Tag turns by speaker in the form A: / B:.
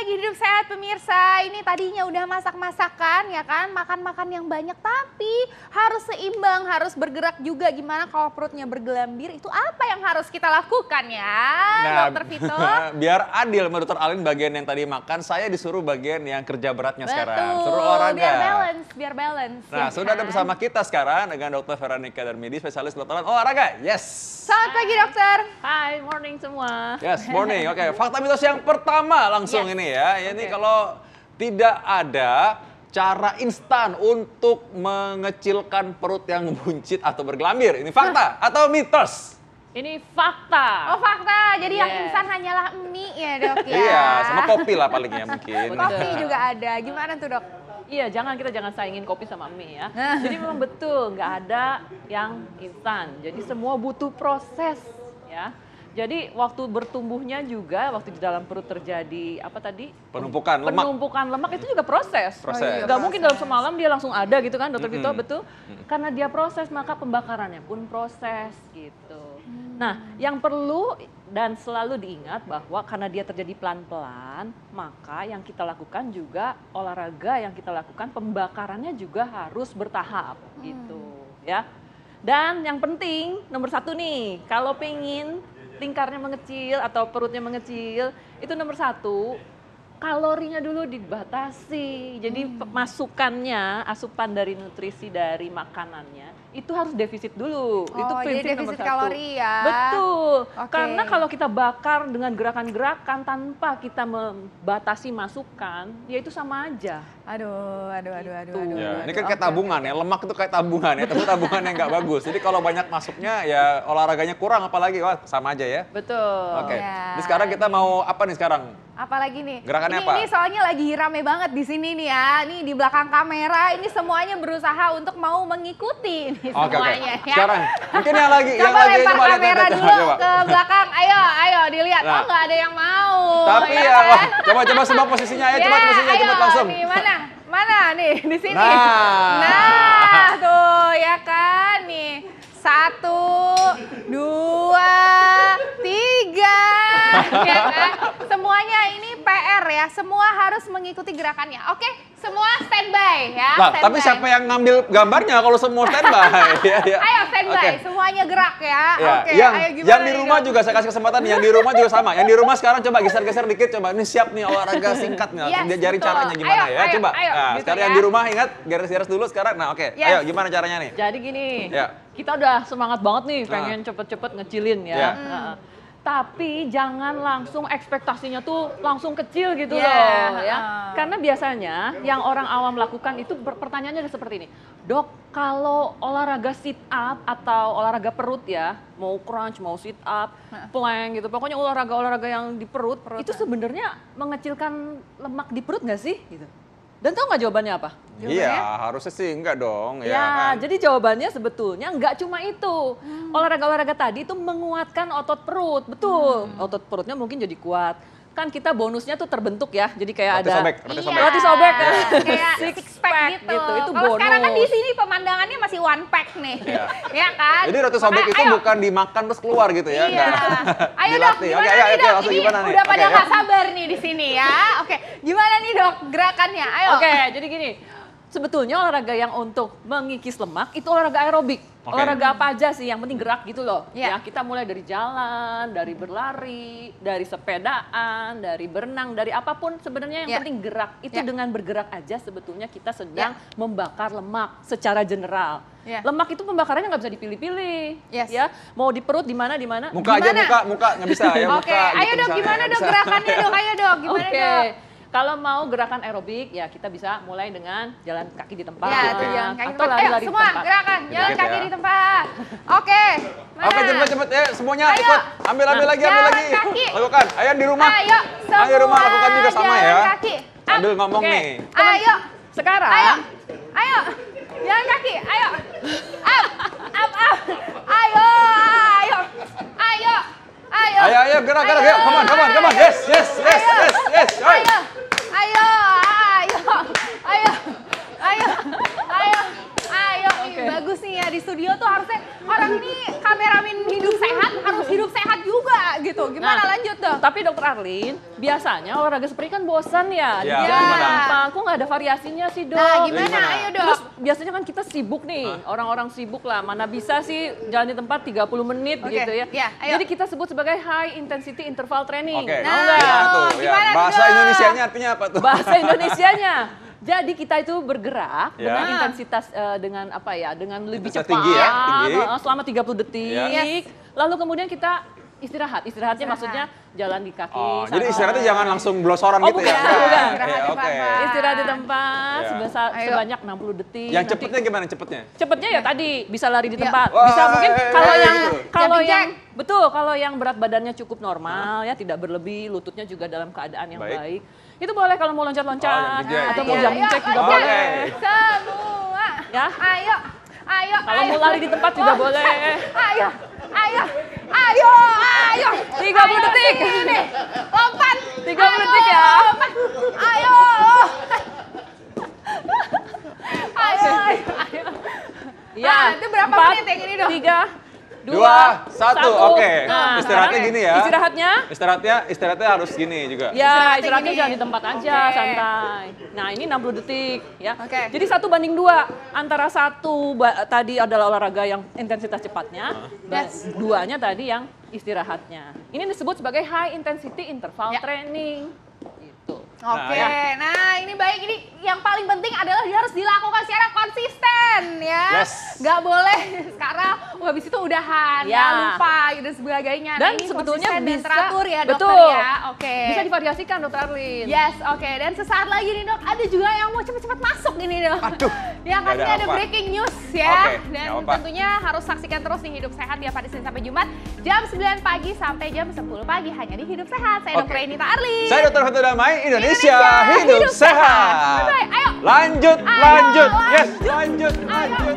A: lagi Hidup Sehat pemirsa. Ini tadinya udah masak-masakan ya kan, makan-makan yang banyak tapi harus seimbang, harus bergerak juga. Gimana kalau perutnya bergelambir, itu apa yang harus kita lakukan ya, Dokter Vito?
B: Biar adil menurut Dr. Alin bagian yang tadi makan, saya disuruh bagian yang kerja beratnya sekarang. Suruh olahraga.
A: Biar balance.
B: Nah, ya sudah kan? Ada bersama kita sekarang dengan Dr. Veronica Darmidi, spesialis kedokteran olahraga. Yes.
A: Selamat pagi dokter.
C: Hai, morning semua.
B: Yes, morning. Oke, fakta mitos yang pertama langsung ini ya. Ini kalau tidak ada cara instan untuk mengecilkan perut yang buncit atau bergelambir. Ini fakta atau mitos?
C: Ini fakta.
A: Oh fakta, jadi yang instan hanyalah mie ya dok ya?
B: Iya, sama kopi lah paling ya mungkin.
A: Kopi juga ada, gimana tuh dok?
C: Iya, kita jangan saingin kopi sama mie ya. Jadi memang betul, nggak ada yang instan. Jadi semua butuh proses ya. Jadi waktu bertumbuhnya juga, waktu di dalam perut terjadi apa tadi?
B: Penumpukan lemak.
C: Penumpukan lemak itu juga proses.
B: Proses.
C: Nggak mungkin dalam semalam dia langsung ada gitu kan, Dokter Vito, betul? Karena dia proses, maka pembakarannya pun proses gitu. Nah, yang perlu dan selalu diingat bahwa karena dia terjadi pelan-pelan, maka yang kita lakukan juga olahraga yang kita lakukan pembakarannya juga harus bertahap gitu ya. Dan yang penting nomor satu nih, kalau pengen lingkarnya mengecil atau perutnya mengecil, itu nomor satu, kalorinya dulu dibatasi. Jadi masukannya, asupan dari nutrisi dari makanannya, itu harus defisit dulu. Itu prinsip nomor satu.
A: Kalori ya.
C: Betul. Karena kalau kita bakar dengan gerakan-gerakan tanpa kita membatasi masukan, ya itu sama aja.
A: Aduh.
B: Ya, ini kan kayak tabungan ya, lemak itu kayak tabungan ya, tapi tabungan yang nggak bagus. Jadi kalau banyak masuknya ya olahraganya kurang apalagi, wah sama aja ya.
C: Betul.
B: Oke,
A: Ya.
B: Jadi sekarang kita mau apa nih sekarang?
A: Apalagi nih?
B: Gerakannya
A: ini,
B: apa?
A: Ini soalnya lagi rame banget di sini nih ya. Nih di belakang kamera, ini semuanya berusaha untuk mau mengikuti nih semuanya.
B: Oke.
A: Ya.
B: Sekarang mungkin yang lagi
A: Coba lempar kamera
B: lihat,
A: dulu
B: coba.
A: ke belakang. Ayo dilihat.
B: Nah.
A: Oh nggak ada yang mau.
B: Tapi ya, wah, coba sebab posisinya ya, cepat posisinya, cepat langsung.
A: Nih mana nih di sini.
B: Nah.
A: Tuh ya kan nih. 1, 2, 3. Ya kan? Semuanya ini PR ya, semua harus mengikuti gerakannya. Oke, semua standby ya.
B: Nah,
A: standby.
B: tapi siapa yang ngambil gambarnya kalau semua standby? Ya.
A: Ayo standby,
B: Oke.
A: semuanya gerak ya.
B: Ya,
A: Oke,
B: yang,
A: ayo gimana
B: yang di
A: nih,
B: rumah
A: Dok?
B: juga saya kasih kesempatan, yang di rumah juga sama. Yang di rumah sekarang coba geser-geser dikit, coba ini siap nih olahraga singkat nih.
A: Yes,
B: Dia jari
A: betul.
B: caranya gimana ya,
A: Ayo,
B: coba.
A: ayo,
B: Nah,
A: gitu
B: sekarang
A: ya.
B: yang di rumah ingat geres-geres dulu sekarang. Nah, oke.
A: Yes.
B: Ayo gimana caranya nih?
C: Jadi gini,
B: Ya.
C: kita udah semangat banget nih pengen cepet-cepet ngecilin ya.
B: Ya.
C: Tapi jangan langsung ekspektasinya tuh langsung kecil gitu
A: Yeah.
C: loh ya. Karena biasanya yang orang awam lakukan itu pertanyaannya seperti ini. Dok, kalau olahraga sit up atau olahraga perut ya, mau crunch, mau sit up, plank gitu. Pokoknya olahraga-olahraga yang di perut itu sebenarnya mengecilkan lemak di perut nggak sih? Gitu. Dan tahu nggak jawabannya apa?
B: Iya, harusnya sih enggak dong.
C: Ya,
B: Kan?
C: jadi jawabannya sebetulnya nggak cuma itu. Olahraga-olahraga tadi itu menguatkan otot perut, betul. Otot perutnya mungkin jadi kuat. Kan kita bonusnya tuh terbentuk ya, jadi kayak
B: Roti
C: ada
B: sobek.
C: roti sobek,
A: Kayak
C: six
A: six pack gitu.
C: Itu
A: Kalau
C: bonus.
A: sekarang kan di sini pemandangannya masih one pack nih.
B: Iya.
A: Ya kan?
B: Jadi roti sobek
A: Makanya,
B: itu
A: ayo.
B: bukan dimakan terus keluar gitu ya?
A: Iya.
B: Enggak.
A: Ayo dok,
B: Dilatih.
A: gimana
B: Oke,
A: nih
B: oke,
A: dok?
B: langsung
A: Ini
B: gimana nih?
A: udah pada
B: Oke,
A: nggak sabar nih di sini ya. Oke, gimana nih dok gerakannya? Ayo.
C: Oke, jadi gini. Sebetulnya olahraga yang untuk mengikis lemak itu olahraga aerobik.
B: Oke.
C: Olahraga apa aja sih, yang penting gerak gitu loh.
A: Iya.
C: Ya, kita mulai dari jalan, dari berlari, dari sepedaan, dari berenang, dari apapun sebenarnya yang
A: Iya.
C: penting gerak. Itu
A: Iya.
C: dengan bergerak aja sebetulnya kita sedang membakar lemak secara general.
A: Iya.
C: Lemak itu pembakarannya nggak bisa dipilih-pilih.
A: Yes.
C: Ya, mau di perut di mana di mana.
B: Muka aja,
A: Gimana?
B: muka nggak bisa ya.
A: Oke,
B: muka
A: ayo
B: gitu
A: dok
B: misalnya,
A: gimana
B: nggak
A: dok
B: bisa.
A: gerakannya dok? Ayo dok, gimana
C: Oke.
A: dok?
C: Kalau mau gerakan aerobik ya kita bisa mulai dengan jalan kaki di tempat.
A: Ya, tuh jalan kaki di
C: atau
A: tempat. Ayo
C: lari-lari di
A: semua
C: tempat.
A: gerakan, jalan
B: Dikit
A: kaki
B: ya.
A: di tempat. Oke. Mana?
B: Oke, cepet-cepet ya semuanya
A: Ayo.
B: ikut. Ambil lagi, ambil
A: Jalan
B: lagi.
A: kaki.
B: Lakukan. Ayo yang di rumah.
A: Ayo,
B: Ayo di rumah lakukan juga sama
A: jalan
B: ya.
A: kaki.
B: Sambil ngomong
C: Oke.
B: nih.
A: Ayo,
C: Sekarang
A: ayo, jalan kaki, ayo, up, ayo,
B: Ayo, gerak, yuk. Come on. Yes.
A: ayo, Ih, bagus nih ya di studio tuh harusnya orang ini kameramen hidup sehat harus hidup sehat juga gitu. Gimana
C: Nah,
A: lanjut dong?
C: Tapi Dokter Arlin, biasanya olahraga seperti kan bosan ya,
B: Ya,
C: jalan
A: gimana?
C: gampang. Kok nggak ada variasinya sih dok?
A: Nah, gimana?
B: Gimana?
A: Ayo dok.
C: Terus biasanya kan kita sibuk nih, orang-orang sibuk lah. Mana bisa sih jalan di tempat 30 menit
A: Oke,
C: gitu ya.
A: ya, ayo.
C: Jadi kita sebut sebagai high intensity interval training.
B: Oke.
C: Mau
A: Nah,
C: nggak?
B: Gimana tuh? Ya,
A: gimana tuh,
B: bahasa
A: Dok?
B: Indonesianya artinya apa tuh?
C: Bahasa Indonesianya. Jadi kita itu bergerak
B: Ya.
C: dengan intensitas dengan apa ya? Dengan lebih
B: Intensitas
C: cepat.
B: tinggi ya, tinggi.
C: Selama 30 detik.
B: Ya.
A: Yes.
C: Lalu kemudian kita istirahat. Istirahatnya
A: Istirahat.
C: maksudnya jalan di kaki.
B: Oh, jadi
C: santai.
B: istirahatnya jangan langsung blosoran
C: Oh,
B: gitu
C: bukan,
B: ya?
C: bukan.
B: Iya,
A: Istirahat di
B: oke.
A: tempat.
C: Istirahat di tempat
B: Ya.
A: Ayo.
C: sebanyak 60 detik.
B: Yang
C: Nanti-
B: cepetnya gimana cepetnya?
C: Cepetnya ya tadi bisa lari di
A: Ya.
C: tempat.
B: Wah,
C: Bisa mungkin kalau yang
B: gitu.
C: kalau
A: Jumping
C: yang
A: jack.
C: betul kalau yang berat badannya cukup normal ya tidak berlebih, lututnya juga dalam keadaan yang
B: Baik.
C: baik. Itu boleh kalau mau loncat-loncat
B: jumping jack.
C: atau
A: Ayo,
C: mau jumping
A: ayo,
C: jack juga
A: loncat.
C: boleh.
A: Semua.
C: Ya.
A: Ayo. Ayo.
C: Kalau
A: ayo.
C: mau lari di tempat juga
A: Loncat.
C: boleh.
A: Ayo. Ayo. Ayo. Ayo.
C: 30
A: Ayo,
C: detik.
A: sini. Lompat.
C: 30
A: Ayo,
C: detik ya.
A: lompat. Ayo. Ayo. Ayo.
C: Iya.
A: Ah, itu berapa
C: 4,
A: menit yang ini, Dok?
C: 3,
B: 2, 1, oke. Istirahatnya
C: sekarang
B: gini ya. Istirahatnya harus gini juga.
C: Ya,
A: Istirahatnya
C: istirahatnya
A: gini.
C: jangan di tempat aja,
A: Oke.
C: santai. Nah, ini 60 detik ya.
A: Oke.
C: Jadi 1:2 antara tadi adalah olahraga yang intensitas cepatnya, dan
A: Yes.
C: 2-nya tadi yang istirahatnya. Ini disebut sebagai high intensity interval
A: Ya.
C: training. Gitu.
A: Oke,
B: Nah,
A: nah ini baik, ini yang paling penting adalah dia harus dilakukan secara konsisten ya.
B: Yes.
A: Gak boleh sekarang habis itu udahan,
C: Ya.
A: ya lupa dan sebagainya.
C: Dan
A: ini
C: sebetulnya
A: konsisten dan
C: bisa
A: teratur ya dokter
C: betul.
A: ya. Oke.
C: Bisa divariasikan Dokter Arlin.
A: Yes, oke. Dan sesaat lagi nih dok, ada juga yang mau cepet-cepet masuk ini dok.
B: Aduh,
A: Yang
B: nggak ada
A: katanya ada
B: apa.
A: breaking news ya.
B: Oke,
A: Dan
B: nggak apa-apa.
A: tentunya harus saksikan terus nih Hidup Sehat tiap hari Senin sampai Jumat jam 9 pagi sampai jam 10 pagi hanya di Hidup Sehat. Saya
B: Oke.
A: Dr. Renita Arlin.
B: Saya Dr. Fatul Damai, Indonesia,
A: Indonesia,
B: hidup
A: hidup sehat.
B: sehat.
A: Bye-bye, ayo.
B: Lanjut,
A: Ayo,
B: lanjut. Yes,
A: lanjut.
B: lanjut,
A: Ayo.
B: lanjut.